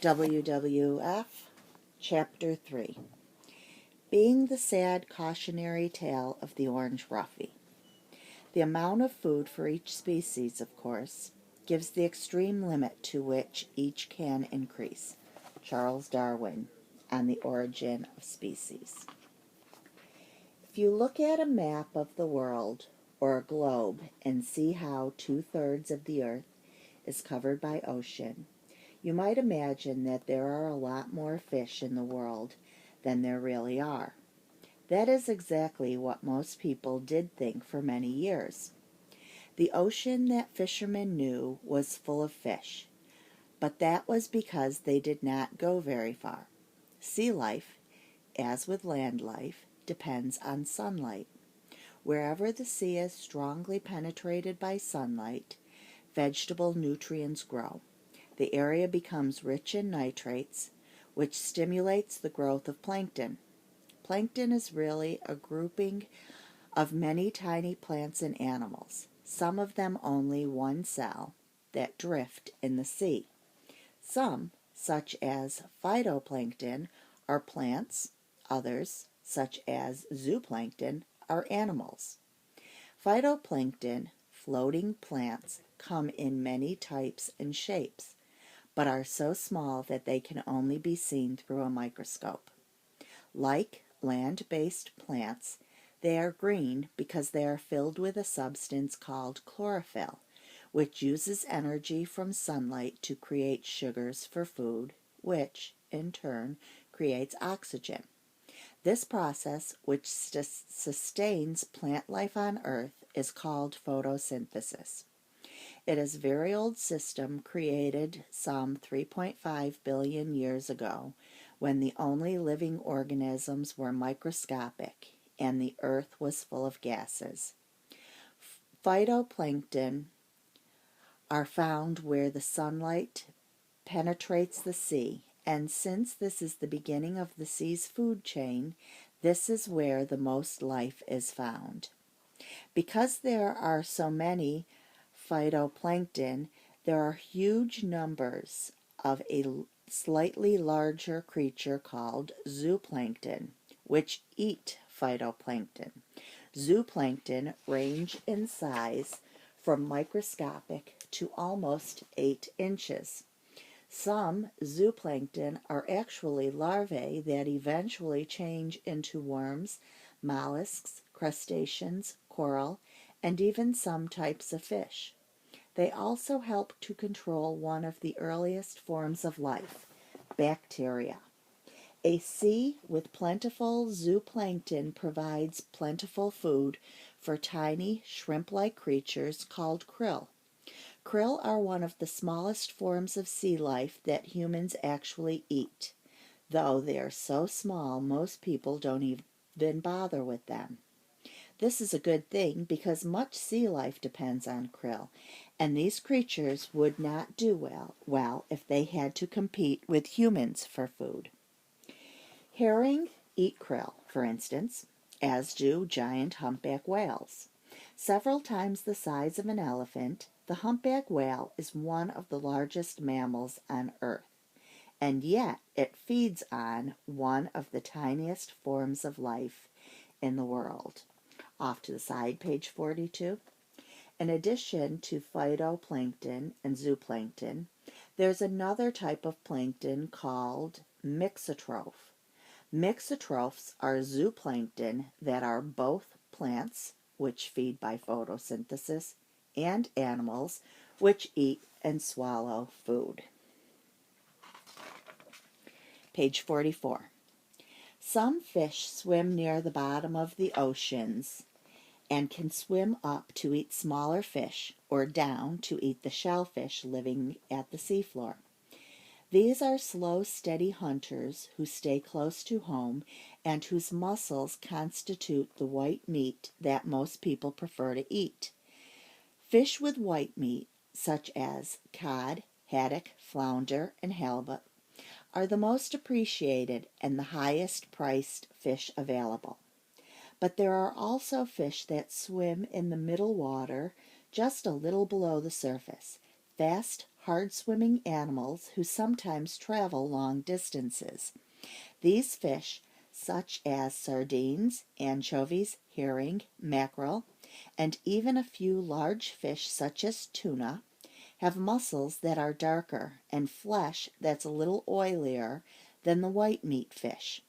WWF, Chapter 3. Being the sad cautionary tale of the orange roughie. The amount of food for each species, of course, gives the extreme limit to which each can increase. Charles Darwin, on the Origin of Species. If you look at a map of the world, or a globe, and see how 2/3 of the earth is covered by ocean, you might imagine that there are a lot more fish in the world than there really are. That is exactly what most people did think for many years. The ocean that fishermen knew was full of fish, but that was because they did not go very far. Sea life, as with land life, depends on sunlight. Wherever the sea is strongly penetrated by sunlight, vegetable nutrients grow. The area becomes rich in nitrates, which stimulates the growth of plankton. Plankton is really a grouping of many tiny plants and animals, some of them only one cell, that drift in the sea. Some, such as phytoplankton, are plants. Others, such as zooplankton, are animals. Phytoplankton, floating plants, come in many types and shapes, but are so small that they can only be seen through a microscope. Like land-based plants, they are green because they are filled with a substance called chlorophyll, which uses energy from sunlight to create sugars for food, which, in turn, creates oxygen. This process, which sustains plant life on Earth, is called photosynthesis. It is a very old system created some 3.5 billion years ago, when the only living organisms were microscopic and the Earth was full of gases. Phytoplankton are found where the sunlight penetrates the sea, and since this is the beginning of the sea's food chain, this is where the most life is found. Because there are so many phytoplankton, there are huge numbers of a slightly larger creature called zooplankton, which eat phytoplankton. Zooplankton range in size from microscopic to almost 8 inches. Some zooplankton are actually larvae that eventually change into worms, mollusks, crustaceans, coral, and even some types of fish. They also help to control one of the earliest forms of life, bacteria. A sea with plentiful zooplankton provides plentiful food for tiny shrimp-like creatures called krill. Krill are one of the smallest forms of sea life that humans actually eat, though they are so small most people don't even bother with them. This is a good thing because much sea life depends on krill, and these creatures would not do well if they had to compete with humans for food. Herring eat krill, for instance, as do giant humpback whales. Several times the size of an elephant, the humpback whale is one of the largest mammals on Earth, and yet it feeds on one of the tiniest forms of life in the world. Off to the side, page 42. In addition to phytoplankton and zooplankton, there's another type of plankton called mixotroph. Mixotrophs are zooplankton that are both plants, which feed by photosynthesis, and animals, which eat and swallow food. Page 44. Some fish swim near the bottom of the oceans and can swim up to eat smaller fish or down to eat the shellfish living at the seafloor. These are slow, steady hunters who stay close to home and whose muscles constitute the white meat that most people prefer to eat. Fish with white meat, such as cod, haddock, flounder, and halibut, are the most appreciated and the highest priced fish available. But there are also fish that swim in the middle water just a little below the surface, fast, hard-swimming animals who sometimes travel long distances. These fish, such as sardines, anchovies, herring, mackerel, and even a few large fish such as tuna, have muscles that are darker and flesh that's a little oilier than the white meat fish.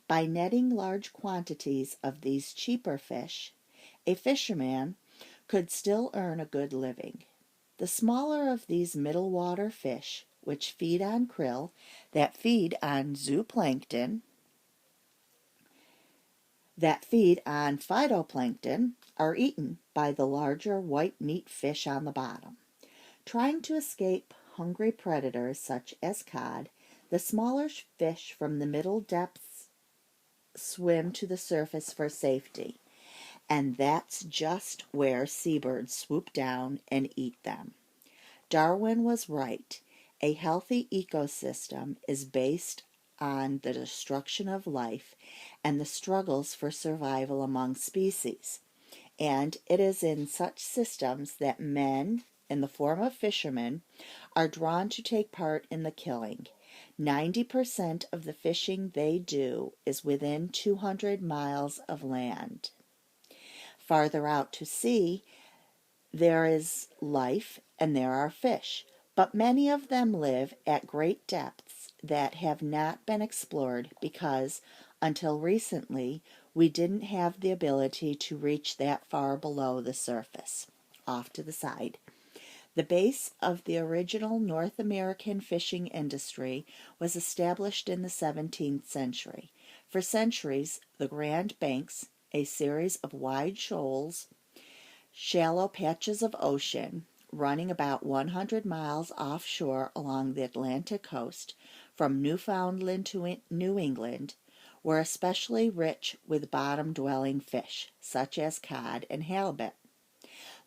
By netting large quantities of these cheaper fish, a fisherman could still earn a good living. The smaller of these middle water fish, which feed on krill that feed on zooplankton, that feed on phytoplankton, are eaten by the larger white meat fish on the bottom. Trying to escape hungry predators such as cod, the smaller fish from the middle depths swim to the surface for safety, and that's just where seabirds swoop down and eat them. Darwin was right. A healthy ecosystem is based on the destruction of life and the struggles for survival among species. And it is in such systems that men, in the form of fishermen, are drawn to take part in the killing. 90% of the fishing they do is within 200 miles of land. Farther out to sea, there is life and there are fish, but many of them live at great depths that have not been explored because, until recently, we didn't have the ability to reach that far below the surface. Off to the side. The base of the original North American fishing industry was established in the 17th century. For centuries, the Grand Banks, a series of wide shoals, shallow patches of ocean, running about 100 miles offshore along the Atlantic coast, from Newfoundland to New England, were especially rich with bottom-dwelling fish, such as cod and halibut.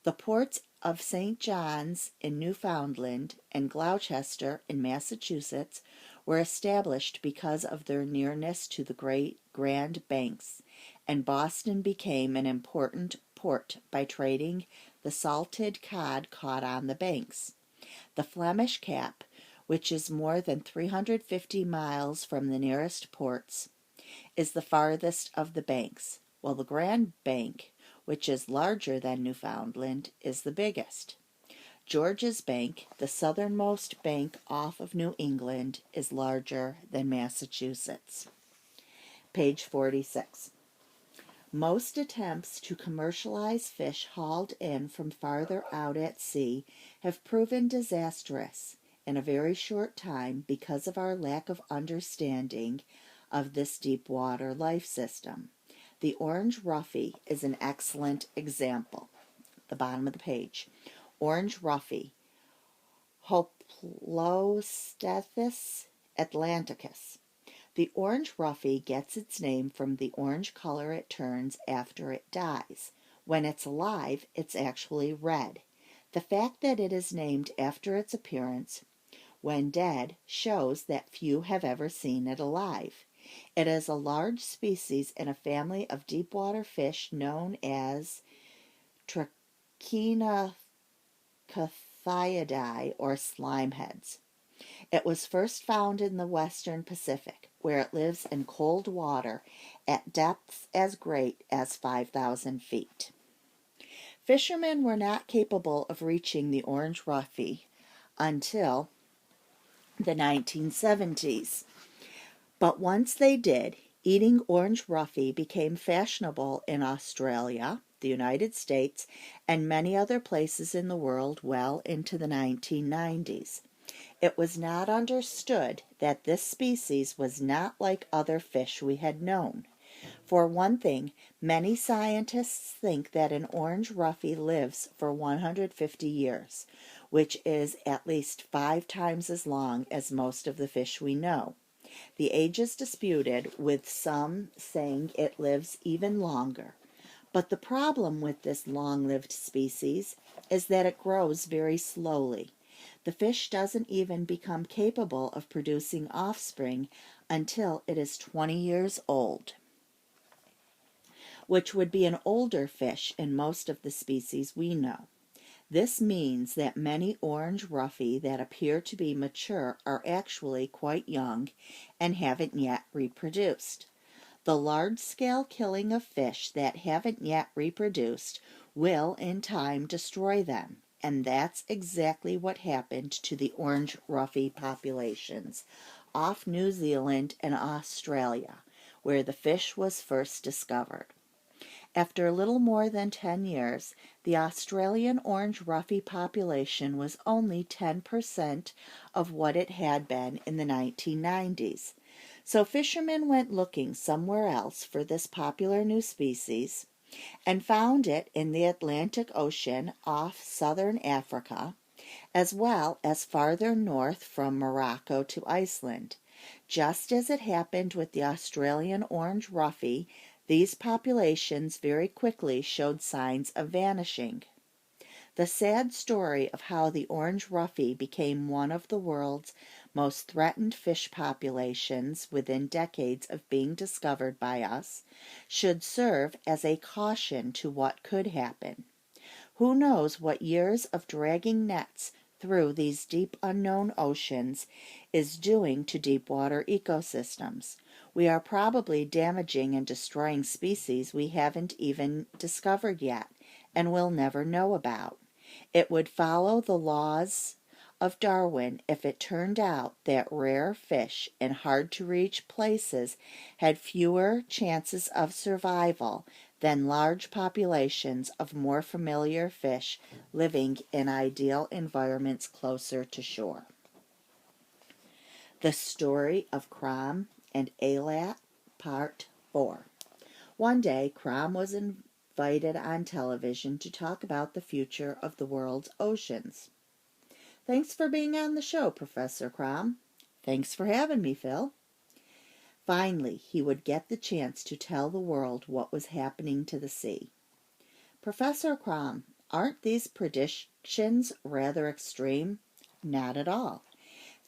The ports of St. John's in Newfoundland and Gloucester in Massachusetts were established because of their nearness to the great Grand Banks, and Boston became an important port by trading the salted cod caught on the banks. The Flemish Cap, which is more than 350 miles from the nearest ports, is the farthest of the banks, while the Grand Bank, which is larger than Newfoundland, is the biggest. George's Bank, the southernmost bank off of New England, is larger than Massachusetts. Page 46. Most attempts to commercialize fish hauled in from farther out at sea have proven disastrous in a very short time because of our lack of understanding of this deep water life system. The orange roughy is an excellent example. The bottom of the page. Orange roughy, Hoplostethys atlanticus. The orange roughy gets its name from the orange color it turns after it dies. When it's alive, it's actually red. The fact that it is named after its appearance when dead shows that few have ever seen it alive. It is a large species in a family of deep-water fish known as Trachinocathiidae, or slimeheads. It was first found in the western Pacific, where it lives in cold water at depths as great as 5,000 feet. Fishermen were not capable of reaching the orange roughy until the 1970s. But once they did, eating orange roughy became fashionable in Australia, the United States, and many other places in the world well into the 1990s. It was not understood that this species was not like other fish we had known. For one thing, many scientists think that an orange roughy lives for 150 years, which is at least 5 times as long as most of the fish we know. The age is disputed, with some saying it lives even longer. But the problem with this long-lived species is that it grows very slowly. The fish doesn't even become capable of producing offspring until it is 20 years old, which would be an older fish in most of the species we know. This means that many orange roughy that appear to be mature are actually quite young and haven't yet reproduced. The large-scale killing of fish that haven't yet reproduced will in time destroy them, and that's exactly what happened to the orange roughy populations off New Zealand and Australia, where the fish was first discovered. After a little more than 10 years, the Australian orange roughy population was only 10% of what it had been in the 1990s. So fishermen went looking somewhere else for this popular new species and found it in the Atlantic Ocean off southern Africa, as well as farther north from Morocco to Iceland. Just as it happened with the Australian orange roughy, these populations very quickly showed signs of vanishing. The sad story of how the orange roughy became one of the world's most threatened fish populations within decades of being discovered by us should serve as a caution to what could happen. Who knows what years of dragging nets through these deep unknown oceans is doing to deep water ecosystems. We are probably damaging and destroying species we haven't even discovered yet and will never know about. It would follow the laws of Darwin if it turned out that rare fish in hard-to-reach places had fewer chances of survival than large populations of more familiar fish living in ideal environments closer to shore. The Story of Crom and Eilat, Part 4. One day, Crom was invited on television to talk about the future of the world's oceans. "Thanks for being on the show, Professor Crom." "Thanks for having me, Phil." Finally, he would get the chance to tell the world what was happening to the sea. "Professor Crom, aren't these predictions rather extreme?" "Not at all.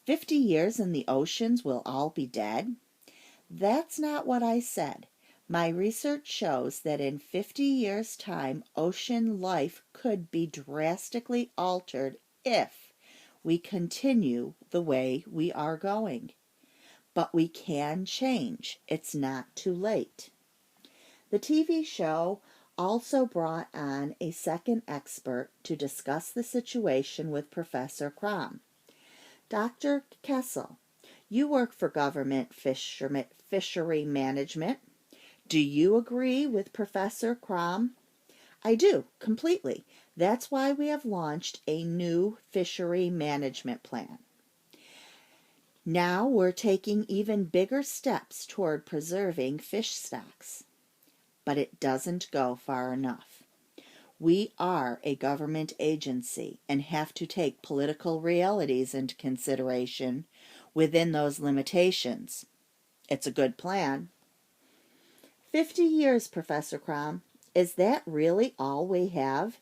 50 years and the oceans will all be dead?" "That's not what I said. My research shows that in 50 years' time, ocean life could be drastically altered if we continue the way we are going. But we can change. It's not too late." The TV show also brought on a second expert to discuss the situation with Professor Crom. "Dr. Kessel, you work for government fishery management. Do you agree with Professor Crom?" "I do, completely. That's why we have launched a new fishery management plan. Now we're taking even bigger steps toward preserving fish stocks." But it doesn't go far enough. We are a government agency and have to take political realities into consideration within those limitations. It's a good plan. 50 years, Professor Crom. Is that really all we have?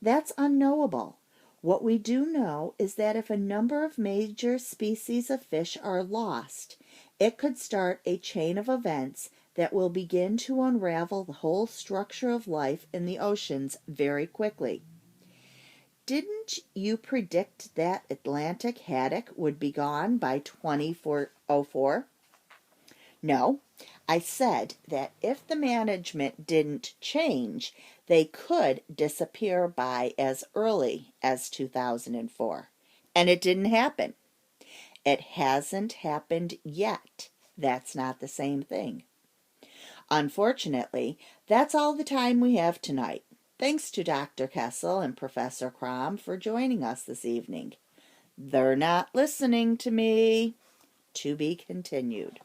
That's unknowable. What we do know is that if a number of major species of fish are lost, it could start a chain of events that will begin to unravel the whole structure of life in the oceans very quickly. Didn't you predict that Atlantic haddock would be gone by 2004? No, I said that if the management didn't change, they could disappear by as early as 2004. And it didn't happen. It hasn't happened yet. That's not the same thing. Unfortunately, that's all the time we have tonight. Thanks to Dr. Kessel and Professor Crom for joining us this evening. They're not listening to me. To be continued.